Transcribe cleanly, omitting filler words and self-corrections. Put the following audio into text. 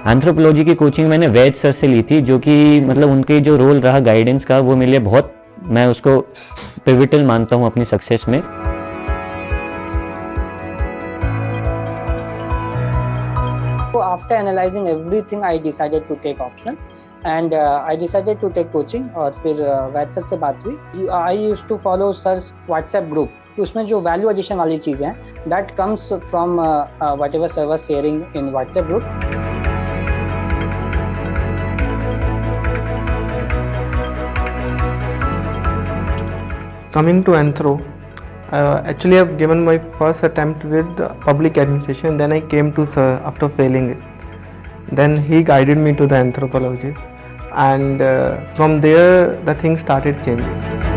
Anthropology की coaching मैंने वैद sir से ली थी, जो कि मतलब उनके जो रोल रहा गाइडेंस का, वो मेरे लिए बहुत, मैं उसको पिवटल मानता हूँ अपनी सक्सेस में। So after analyzing everything, I decided to take optional and I decided to take coaching। और फिर वैद सर से बात हुई। I used to follow सर's WhatsApp group। उसमें जो वैल्यू एडिशन वाली चीज़ें हैं, that comes from whatever sir was sharing in WhatsApp group। Coming to Anthro, actually I've given my first attempt with public administration, then I came to Sir after failing it. Then he guided me to the anthropology, and from there the things started changing.